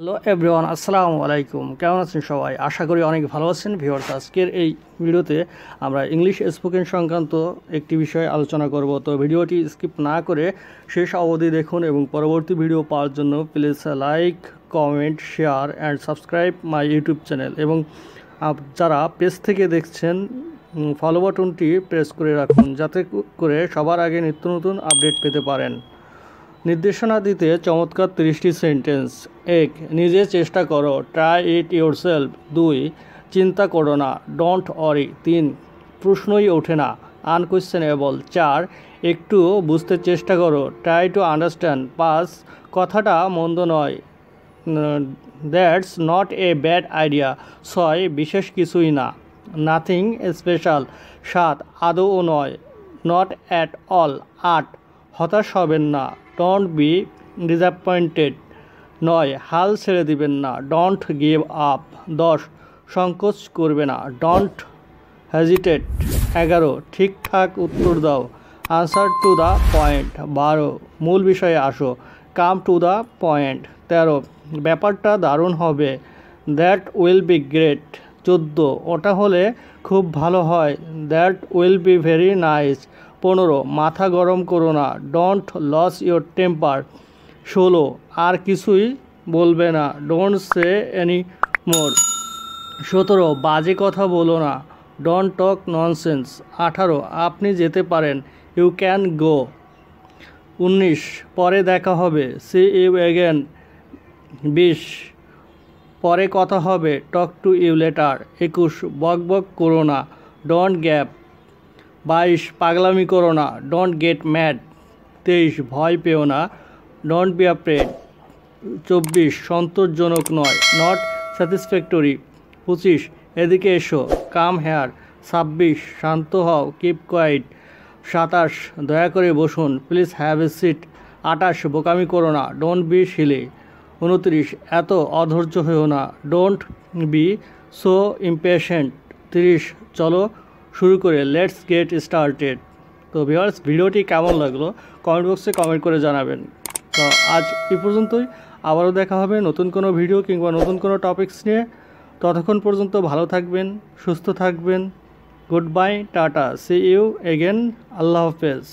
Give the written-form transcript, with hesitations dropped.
Hello everyone, আসসালামু আলাইকুম। কেমন আছেন সবাই? আশা করি অনেক ভালো আছেন। ভিউয়ার্স, আজকের এই ভিডিওতে আমরা ইংলিশ স্পোকেন সংক্রান্ত একটি বিষয়ে আলোচনা করব। তো ভিডিওটি স্কিপ না করে শেষ অবধি দেখুন এবং পরবর্তী ভিডিও পাওয়ার জন্য please like, comment, share and subscribe my YouTube channel. এবং যারা পেজ থেকে দেখছেন ফলো বাটনটি প্রেস করে রাখুন, যাতে করে সবার আগে নিত্য নতুন আপডেট পেতে পারেন। নির্দেশনা দিতে চমৎকার 30টি সেন্টেন্স। 1. নিজে চেষ্টা করো, ট্রাই ইট ইয়োরসেলফ। 2. চিন্তা করো না, ডোন্ট ওয়ারি। 3. প্রশ্নই ওঠে না, আনকোয়েশ্চেনেবল। 4. একটু বুঝতে চেষ্টা করো, ট্রাই টু আন্ডারস্ট্যান্ড। 5. কথাটা মন্দ নয়, that's not a bad idea. 6. বিশেষ কিছুই না, নাথিং স্পেশাল। 7. আদৌ নয়, নট অ্যাট অল। 8. হতাশ হবেন না, ডোন্ট বি ডিসঅ্যাপয়েন্টেড। 9. হাল ছেড়ে দিবেন না, ডোন্ট গিভ আপ। 10. সংকোচ করবে না, ডোন্ট হেজিটেট। 11. ঠিকঠাক উত্তর দাও, আনসার টু দ্য পয়েন্ট। 12. মূল বিষয়ে আসো, কাম টু দ্য পয়েন্ট। 13. ব্যাপারটা দারুণ হবে, দ্যাট উইল বি গ্রেট। 14. ওটা হলে খুব ভালো হয়, that will be very nice. 15. মাথা গরম করো না, ডোন্ট লস ইয়োর টেম্পার। 16. আর কিছুই বলবে না, ডোন্ট সে এনি মোর। 17. বাজে কথা বলো না, ডোন্ট টক ননসেন্স। 18. আপনি যেতে পারেন, ইউ ক্যান গো। 19. পরে দেখা হবে, সি ইউ এগেন। 20. পরে কথা হবে, টক টু ইউ লেটার। 21. বক বক করো না, ডোন্ট গ্যাপ। 22. পাগলামি করো না, ডোন্ট গেট ম্যাড। 23. ভয় পেও না, ডোন্ট বি অ্যাফ্রেড। 24. সন্তোষজনক নয়, নট স্যাটিসফ্যাক্টরি। 25. এদিকে এসো, কাম হেয়ার। 26. শান্ত হও, কিপ কোয়াইট। 27. দয়া করে বসুন, প্লিজ হ্যাভ এ সিট। 28. বোকামি করো না, ডোন্ট বি সিলি। 29. এত অধৈর্য হয়েও না, ডোন্ট বি সো ইম্পেশেন্ট। 30. চলো শুরু করে, লেটস গেট স্টার্টেড। তো ভিউয়ার্স, ভিডিওটি কেমন লাগলো কমেন্ট বক্সে কমেন্ট করে জানাবেন। তো আজ এই পর্যন্তই, আবারও দেখা হবে নতুন কোনো ভিডিও কিংবা নতুন কোনো টপিকস নিয়ে। ততক্ষণ পর্যন্ত ভালো থাকবেন, সুস্থ থাকবেন। Good bye, tata, see you again, Allah হাফেজ।